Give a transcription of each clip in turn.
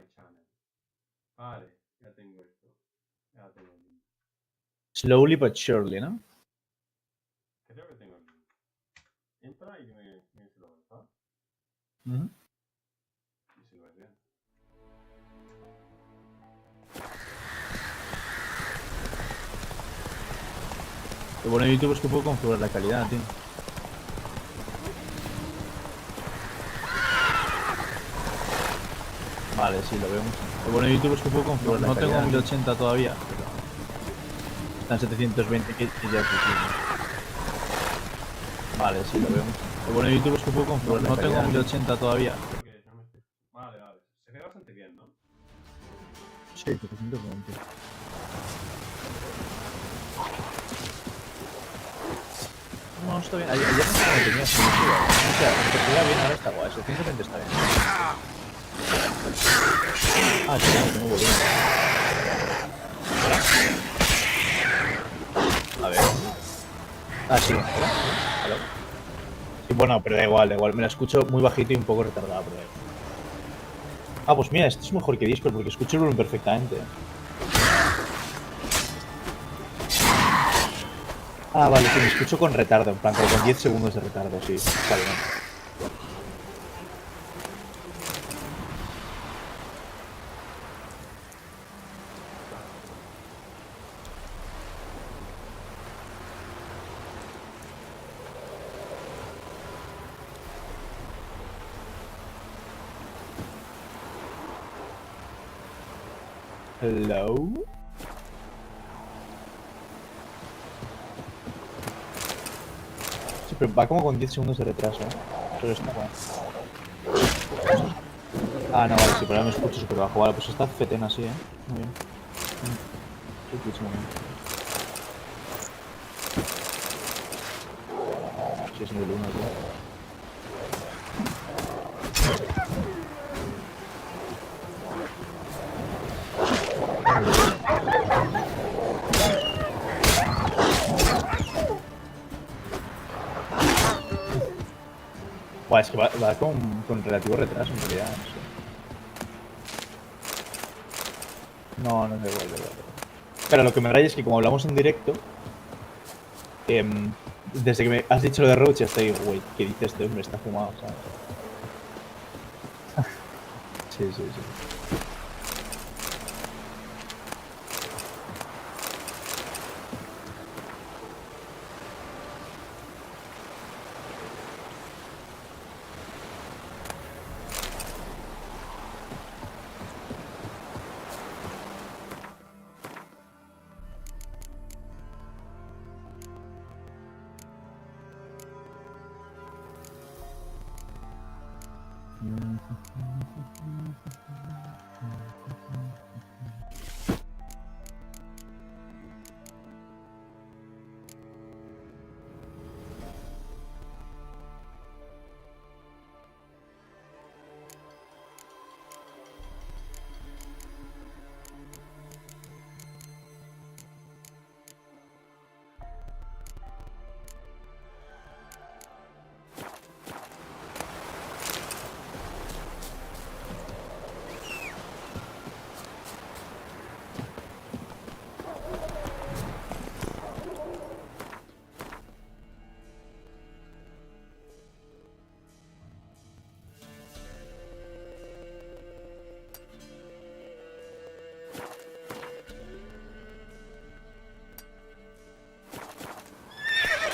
my channel. Vale, ya tengo esto. Ya tengo el link. Slowly but surely, ¿no? Creo que tengo el link. Entra y me dice lo ves, ¿va? Y si lo ves bien. Lo bueno de YouTube es que puedo configurar la calidad, tío. Vale, sí, lo veo mucho. Lo bueno de YouTube es que puedo configurar la calidad. No tengo 1080 todavía, pero... Está en 720 que ya es difícil. Vale, sí, lo veo mucho. Lo bueno de YouTube es que puedo configurar la calidad. No tengo 1080 todavía. Vale, vale. Se ve bastante bien, ¿no? Sí, 720. No, está bien. Ayer no sé cómo tenía exclusiva. O sea, empezó bien, ahora está guay. 720 está bien. Ah, sí, no, tengo volumen. A ver. Ah, sí. ¿Hola? Sí, bueno, pero da igual, da igual. Me la escucho muy bajito y un poco retardada, pero da igual. Ah, pues mira, esto es mejor que Discord porque escucho el volumen perfectamente. Ah, vale, sí, me escucho con retardo, en plan, con 10 segundos de retardo, sí, está bien. Hello. Sí, pero va como con 10 segundos de retraso, ¿eh? Pero está bueno. Ah, no, vale, sí, pero ahora me escucho súper bajo. Vale, pues está fetén así, ¿eh? Muy bien. Sí, escucho muy bien. Sí, es nivel 1, tío. Buah, es que va con relativo retraso en realidad, no sé. No, no es igual, da igual. Pero lo que me raya es que como hablamos en directo, desde que me has dicho lo de Roach hasta ahí, güey, ¿qué dice este hombre? Está fumado, ¿sabes? Sí, sí, sí.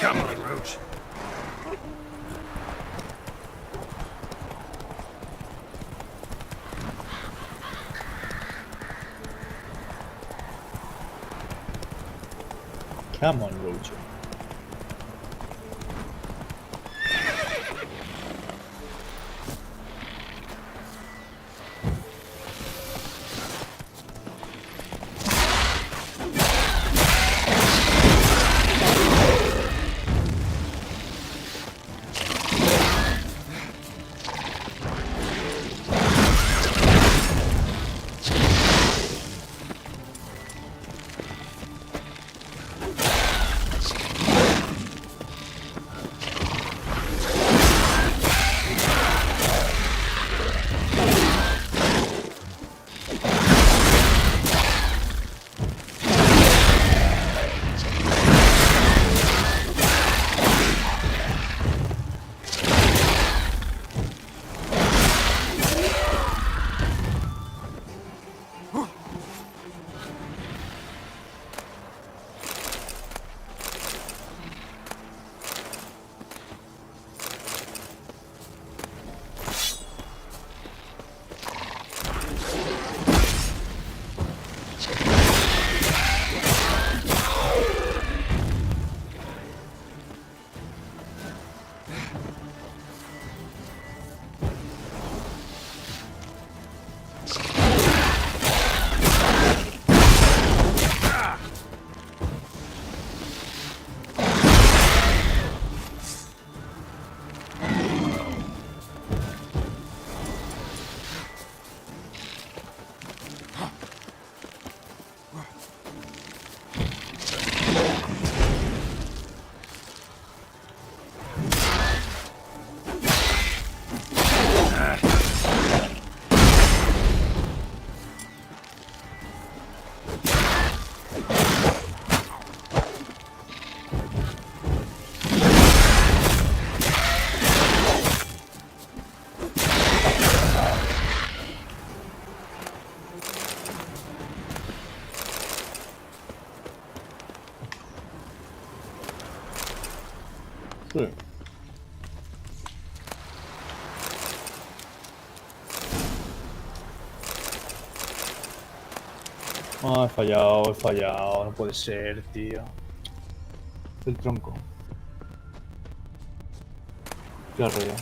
Come on, Roach. Come on, Roach. Sí. Ah, he fallado. No puede ser, tío. El tronco. Claro, ya.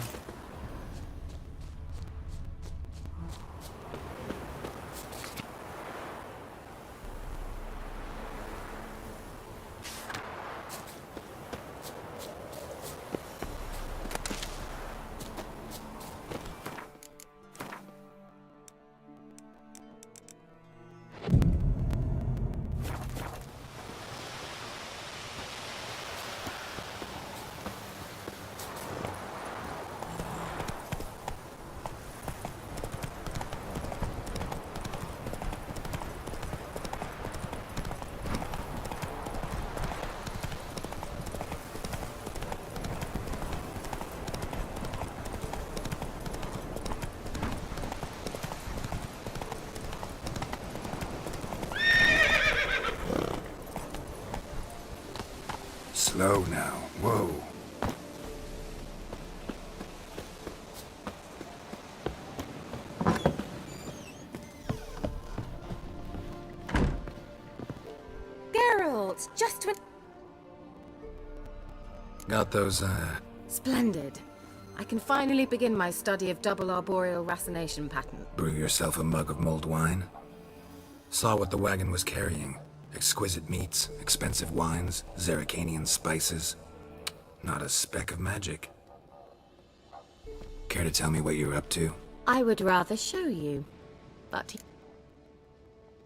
Slow now. Whoa. Geralt, just when... Got those, Splendid. I can finally begin my study of double arboreal racination pattern. brew yourself a mug of mulled wine? Saw what the wagon was carrying. Exquisite meats, expensive wines, Zerrikanian spices. Not a speck of magic. Care to tell me what you're up to? I would rather show you, but...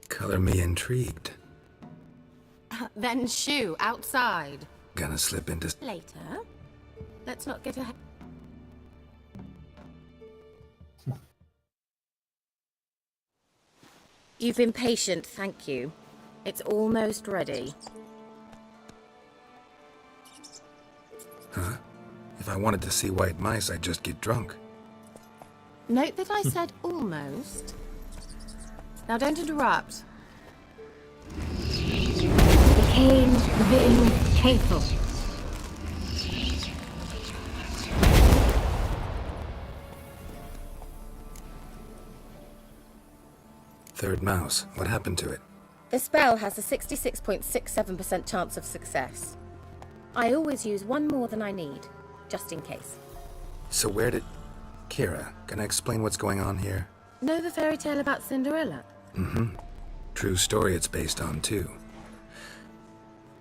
Color me intrigued. Then shoo, outside. Gonna slip into... Later. Let's not get ahead. You've been patient, thank you. It's almost ready. Huh? If I wanted to see white mice, I'd just get drunk. Note that I said almost. Now don't interrupt. Became Vin Faithful. Third mouse. What happened to it? The spell has a 66.67% chance of success. I always use one more than I need, just in case. So where did... Kira, can I explain what's going on here? Know the fairy tale about Cinderella? Mm-hmm. True story it's based on, too.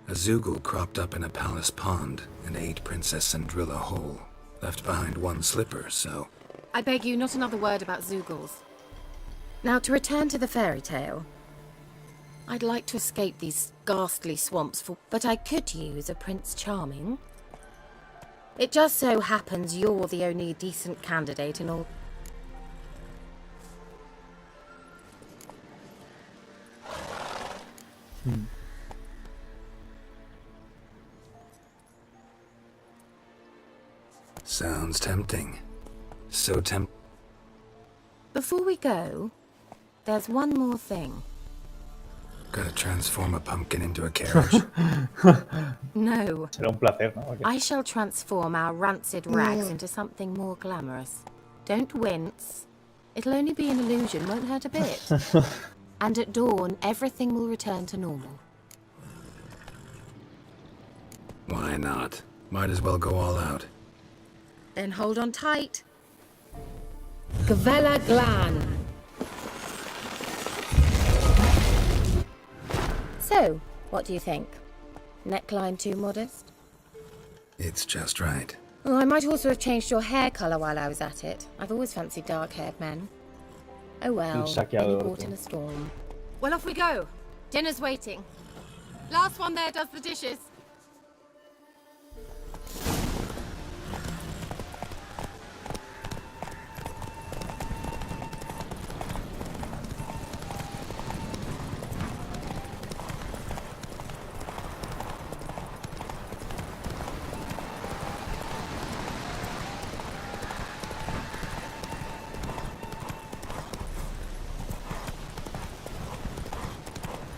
A Zoogle cropped up in a palace pond and ate Princess Cinderella whole. Left behind one slipper, so... I beg you, not another word about Zoogles. Now, to return to the fairy tale. I'd like to escape these ghastly swamps, but I could use a Prince Charming. It just so happens you're the only decent candidate in all... Sounds tempting. So Before we go, there's one more thing. Gotta transform a pumpkin into a carriage. No. Será un placer, ¿no? I shall transform our rancid rags into something more glamorous. Don't wince. It'll only be an illusion, won't hurt a bit. And at dawn, everything will return to normal. Why not? Might as well go all out. Then hold on tight. Gavella Glan. So, what do you think? Neckline too modest? It's just right. Oh, I might also have changed your hair colour while I was at it. I've always fancied dark-haired men. Oh well, saqueador, any port in a storm. Well, off we go. Dinner's waiting. Last one there does the dishes.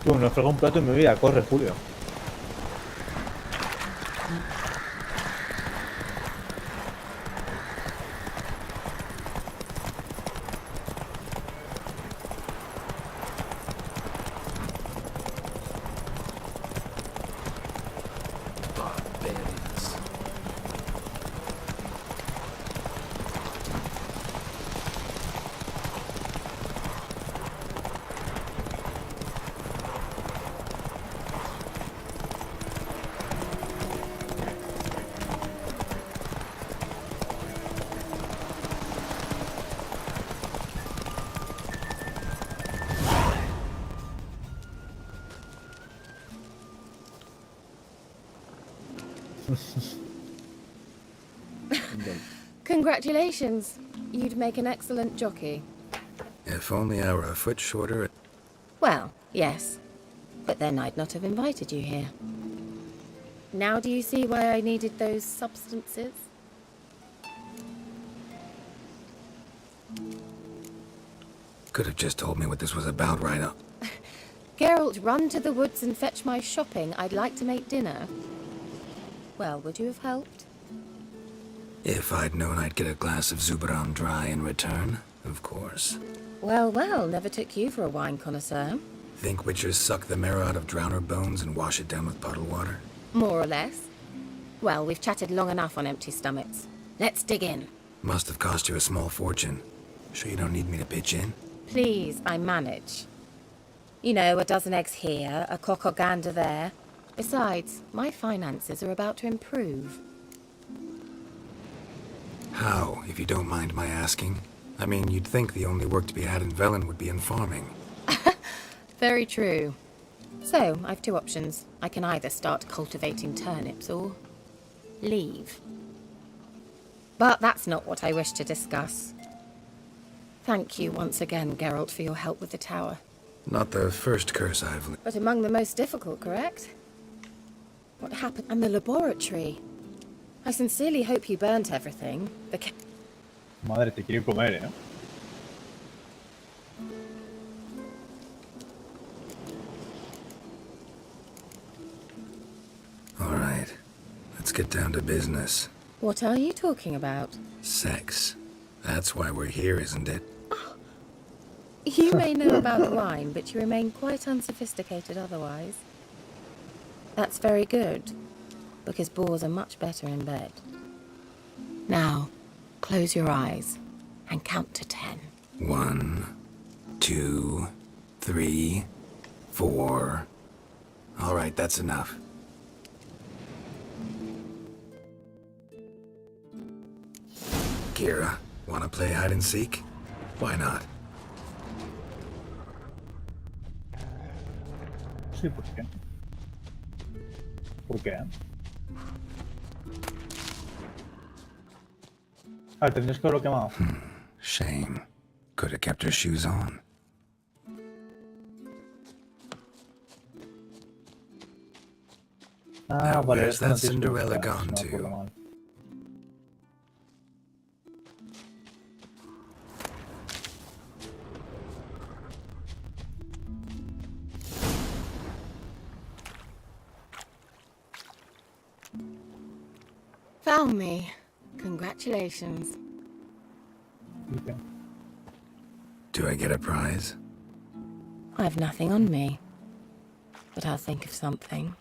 Tú, nos frega un plato y me voy a correr, Julio. Congratulations. You'd make an excellent jockey. If only I were a foot shorter. Well, yes. But then I'd not have invited you here. Now do you see why I needed those substances? Could have just told me what this was about right up. Geralt, run to the woods and fetch my shopping. I'd like to make dinner. Well, would you have helped? If I'd known I'd get a glass of Zuberam dry in return, of course. Well, well, never took you for a wine connoisseur. Think witchers suck the marrow out of drowner bones and wash it down with puddle water? More or less. Well, we've chatted long enough on empty stomachs. Let's dig in. Must have cost you a small fortune. Sure you don't need me to pitch in? Please, I manage. You know, a dozen eggs here, a cock or gander there. Besides, my finances are about to improve. How, if you don't mind my asking? I mean, you'd think the only work to be had in Velen would be in farming. Very true. So, I've two options. I can either start cultivating turnips or leave. But that's not what I wish to discuss. Thank you once again, Geralt, for your help with the tower. Not the first curse I've... But among the most difficult, correct? What happened? And the laboratory. I sincerely hope you burnt everything. Madre, te quiero comer, ¿eh? All right. Let's get down to business. What are you talking about? Sex. That's why we're here, isn't it? You may know about wine, but you remain quite unsophisticated otherwise. That's very good, because boars are much better in bed. Now, close your eyes and count to 10. 1, 2, 3, 4. All right, that's enough. Kira, wanna play hide and seek? Why not? Sí, ¿por qué? ¿Por qué? Ah, tendrías que haberlo quemado. Shame. Could have kept her shoes on. Ah, Now, vale. where's esto no that tienes que Cinderella buscar, gone no, to? por lo mal. Found me. Congratulations. Okay. Do I get a prize? I've nothing on me, but I'll think of something.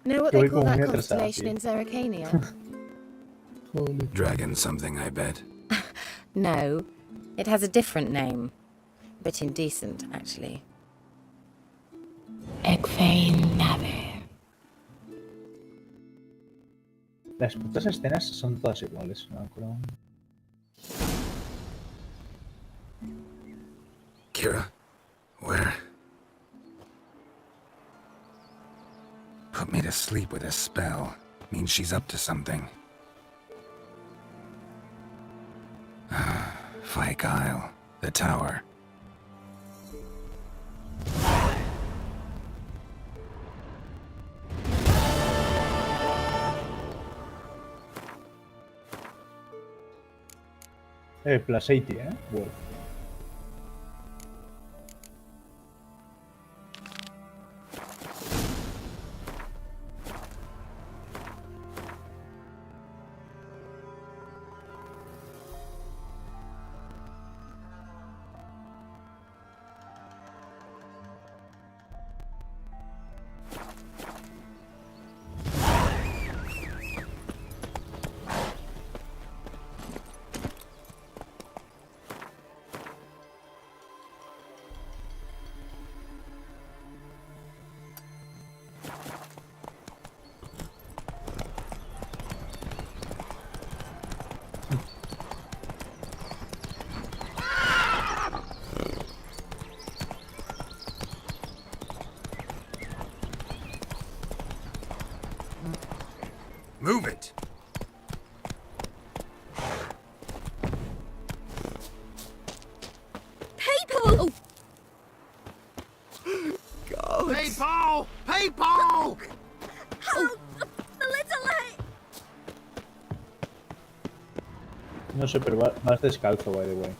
Know what they call that constellation in Zerrikania? Dragon something, I bet. No, it has a different name. A bit indecent, actually. Egfain Nave. Las putas escenas son todas iguales, me acuerdo. Kira, where? Put me to sleep with a spell. Means she's up to something. Fyke Isle, the tower. Plus 80, Worth. Move it! People! God. People! People! Help! A little late! No sé, pero vas descalzo, by the way.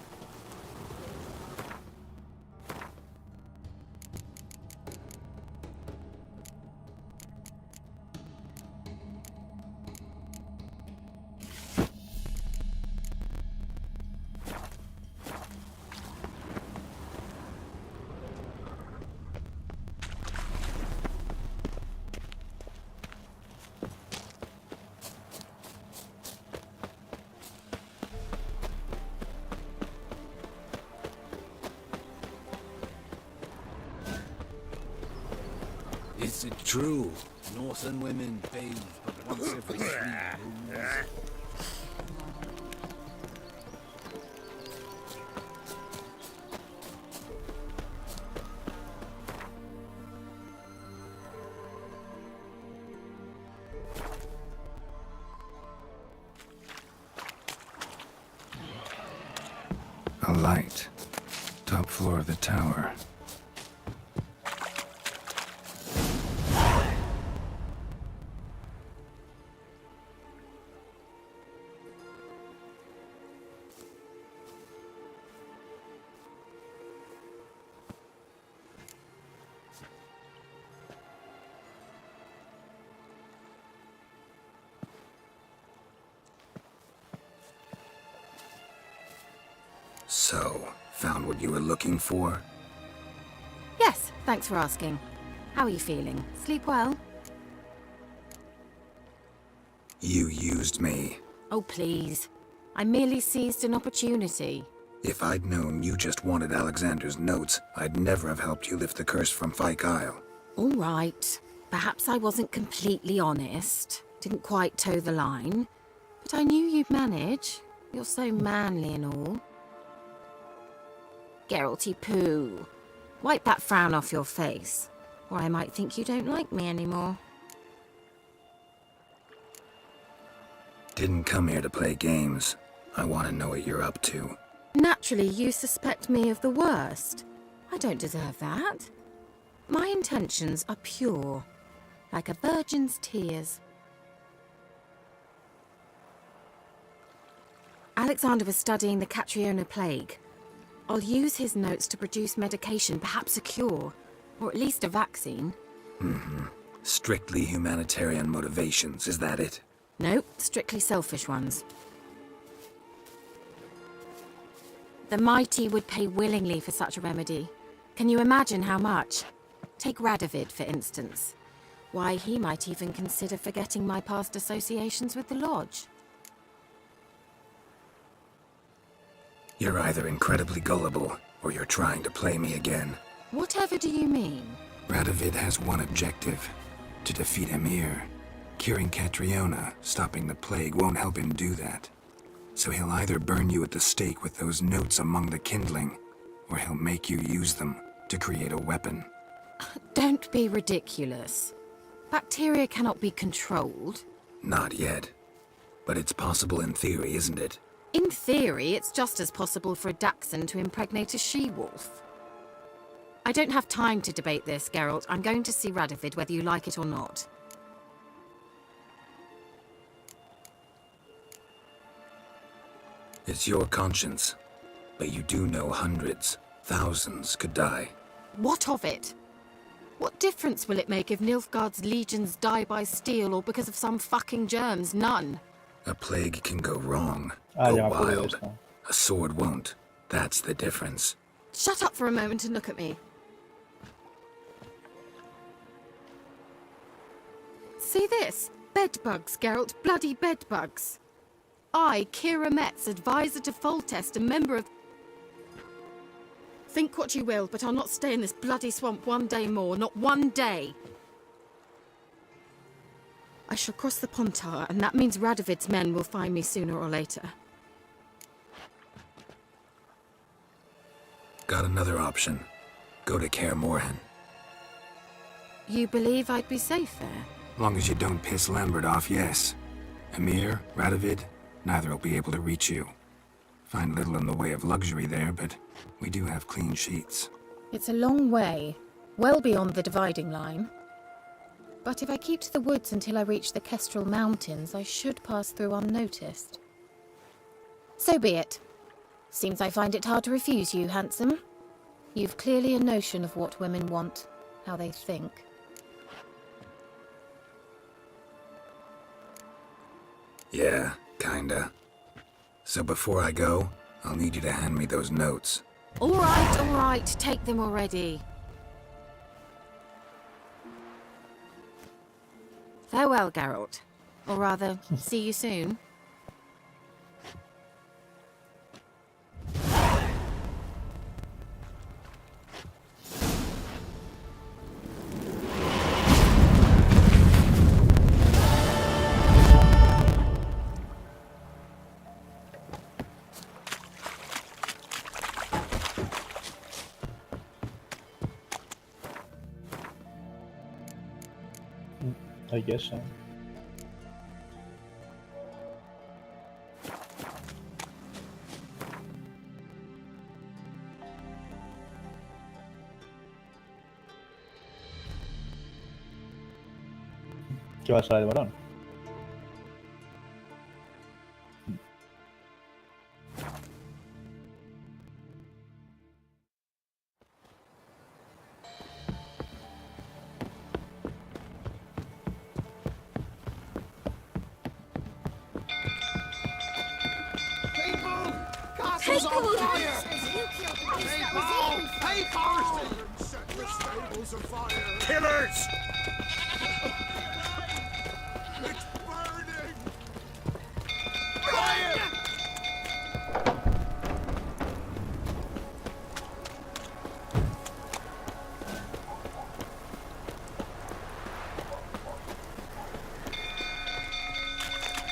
Is it true? Northern women bathe but once every 3 moons. A light. Top floor of the tower. So, found what you were looking for? Yes, thanks for asking. How are you feeling? Sleep well? You used me. Oh, please. I merely seized an opportunity. If I'd known you just wanted Alexander's notes, I'd never have helped you lift the curse from Fyke Isle. All right. Perhaps I wasn't completely honest. Didn't quite toe the line. But I knew you'd manage. You're so manly and all. Geralty poo. Wipe that frown off your face, or I might think you don't like me anymore. Didn't come here to play games. I want to know what you're up to. Naturally, you suspect me of the worst. I don't deserve that. My intentions are pure, like a virgin's tears. Alexander was studying the Catriona plague. I'll use his notes to produce medication, perhaps a cure, or at least a vaccine. Strictly humanitarian motivations, is that it? Nope, strictly selfish ones. The mighty would pay willingly for such a remedy. Can you imagine how much? Take Radovid, for instance. Why, he might even consider forgetting my past associations with the Lodge. You're either incredibly gullible, or you're trying to play me again. Whatever do you mean? Radovid has one objective. To defeat Emir. Curing Catriona, stopping the plague, won't help him do that. So he'll either burn you at the stake with those notes among the kindling, or he'll make you use them to create a weapon. Don't be ridiculous. Bacteria cannot be controlled. Not yet. But it's possible in theory, isn't it? In theory, it's just as possible for a Dachshund to impregnate a she-wolf. I don't have time to debate this, Geralt. I'm going to see Radovid whether you like it or not. It's your conscience. But you do know hundreds, thousands could die. What of it? What difference will it make if Nilfgaard's legions die by steel or because of some fucking germs? None. A plague can go wrong, Ah, go ya me acuerdo de wild. esto. A sword won't. That's the difference. Shut up for a moment and look at me. See this? Bedbugs, Geralt. Bloody bedbugs. I, Kira Metz, advisor to Foltest, a member of... Think what you will, but I'll not stay in this bloody swamp one day more. Not one day. I shall cross the Pontar, and that means Radovid's men will find me sooner or later. Got another option. Go to Kaer Morhen. You believe I'd be safe there? Long as you don't piss Lambert off, yes. Emir, Radovid, neither will be able to reach you. Find little in the way of luxury there, but we do have clean sheets. It's a long way, well beyond the dividing line. But if I keep to the woods until I reach the Kestrel Mountains, I should pass through unnoticed. So be it. Seems I find it hard to refuse you, handsome. You've clearly a notion of what women want, how they think. Yeah, kinda. So before I go, I'll need you to hand me those notes. All right, take them already. Farewell, Geralt. Or rather, see you soon. I guess so. ¿Qué va a salir el varón? People! Castle's on fire! People! Set the stables afire! Killers! It's burning! Fire!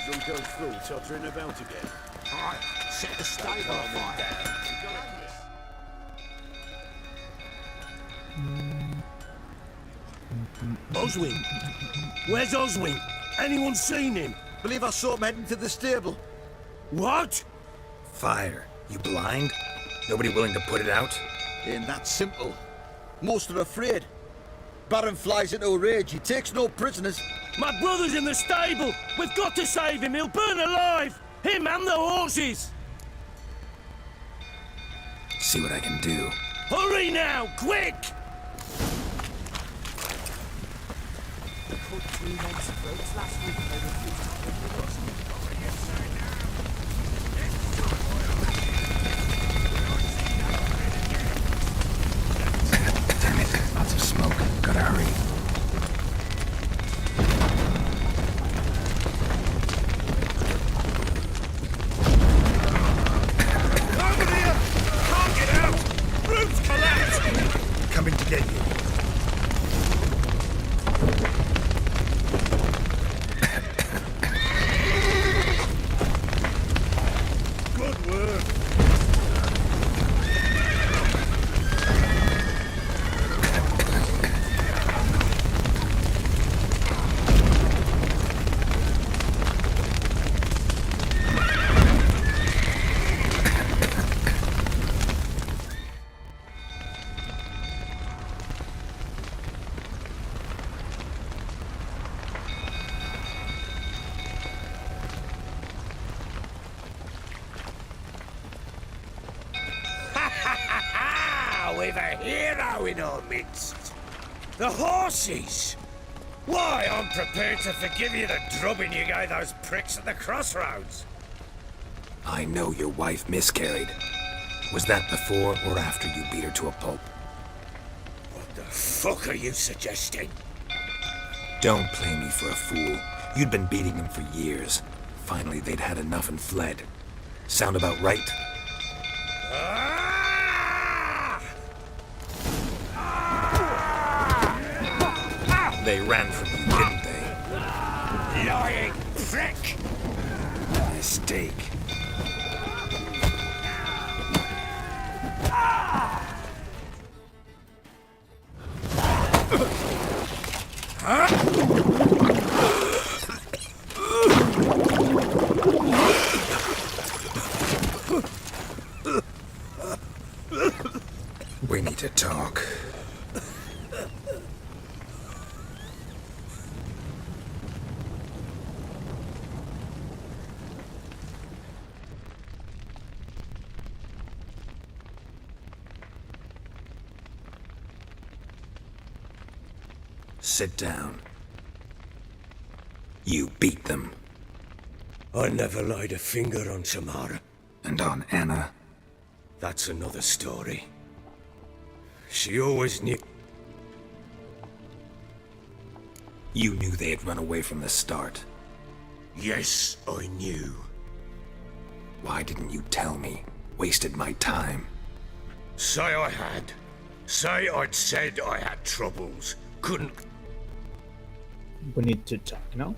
Some go through, tottering about again. Alright, set the stable afire! Oswin! Where's Oswin? Anyone seen him? Believe I saw him heading to the stable. What? Fire. You blind? Nobody willing to put it out? Ain't that simple. Most are afraid. Baron flies into a rage. He takes no prisoners. My brother's in the stable! We've got to save him! He'll burn alive! Him and the horses! See what I can do. Hurry now! Quick! Damn it. Lots of smoke. Gotta hurry. Over here! Can't get out! Roof's collapsed! Coming to get you. Good work! We've a hero in our midst. The horses! Why, I'm prepared to forgive you the drubbing you gave those pricks at the crossroads. I know your wife miscarried. Was that before or after you beat her to a pulp? What the fuck are you suggesting? Don't play me for a fool. You'd been beating them for years. Finally, they'd had enough and fled. Sound about right? They ran from you, didn't they? Lying prick! Mistake. Huh? Sit down. You beat them. I never laid a finger on Tamara. And on Anna? That's another story. She always knew. You knew they had run away from the start. Yes, I knew. Why didn't you tell me? Wasted my time. Say I had. Say I'd said I had troubles. Couldn't. We need to talk now.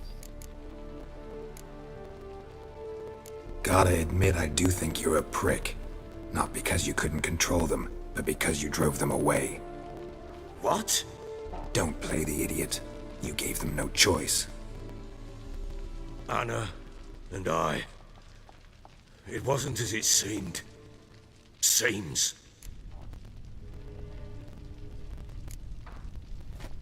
Gotta admit, I do think you're a prick. Not because you couldn't control them, but because you drove them away. What? Don't play the idiot. You gave them no choice. Anna and I. It wasn't as it seemed. Seems.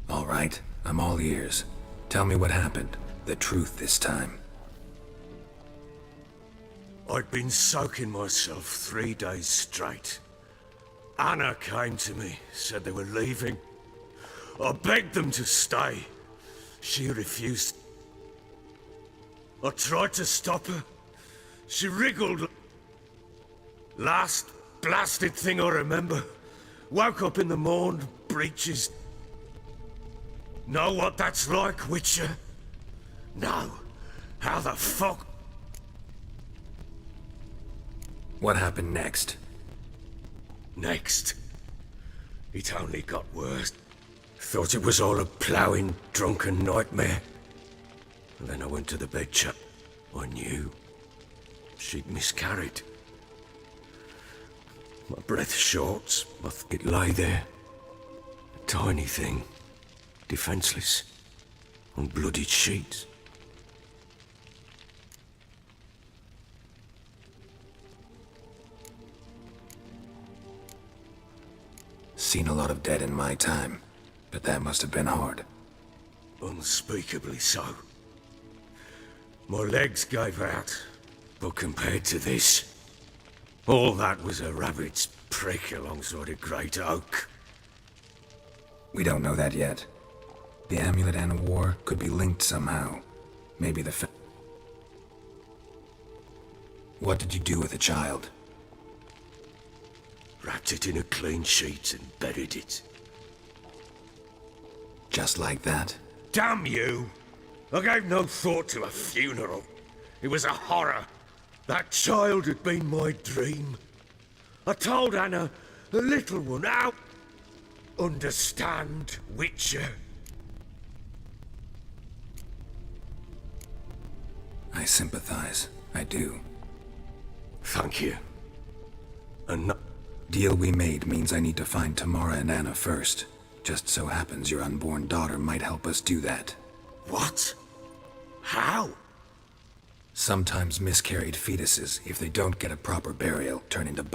All right, I'm all ears. Tell me what happened. The truth this time. I'd been soaking myself 3 days straight. Anna came to me, said they were leaving. I begged them to stay. She refused. I tried to stop her. She wriggled. Last blasted thing I remember. Woke up in the morn, breeches. Know what that's like, Witcher? No. How the fuck? What happened next? Next. It only got worse. Thought it was all a ploughing, drunken nightmare. And then I went to the bed chat. I knew. She'd miscarried. My breath short. It lay there. A tiny thing. Defenseless. On bloodied sheets. Seen a lot of dead in my time, but that must have been hard. Unspeakably so. My legs gave out, but compared to this, all that was a rabbit's prick alongside a great oak. We don't know that yet. The amulet Anna wore could be linked somehow. Maybe the What did you do with the child? Wrapped it in a clean sheet and buried it. Just like that? Damn you! I gave no thought to a funeral. It was a horror. That child had been my dream. I told Anna, the little one, out. Understand, Witcher? I sympathize. I do. Thank you. And no Deal we made means I need to find Tamara and Anna first. Just so happens your unborn daughter might help us do that. What? How? Sometimes miscarried fetuses, if they don't get a proper burial, turn into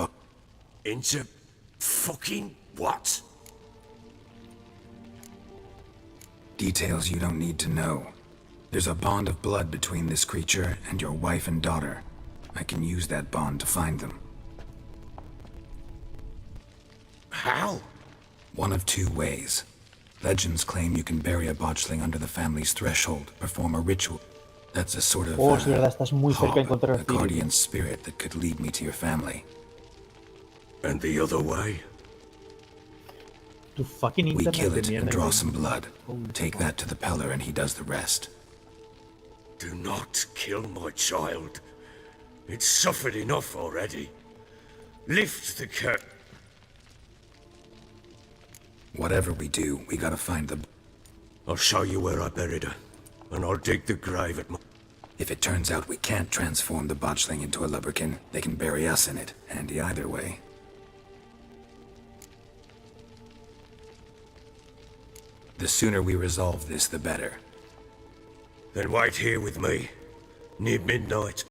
Into fucking what? Details you don't need to know. There's a bond of blood between this creature and your wife and daughter. I can use that bond to find them. How? One of two ways. Legends claim you can bury a botchling under the family's threshold, perform a ritual. That's a sort of Oh, sí, verdad, estás muy cerca de encontrar a el espíritu. guardian spirit that could lead me to your family. And the other way? Tu fucking We internet kill de it and mierda. draw güey. some blood. Take that to the Peller and he does the rest. Do not kill my child. It's suffered enough already. Lift the curtain. Whatever we do, we gotta find the... I'll show you where I buried her. And I'll dig the grave at my... If it turns out we can't transform the botchling into a lubberkin, they can bury us in it. Handy either way. The sooner we resolve this, the better. Then wait here with me. Near midnight.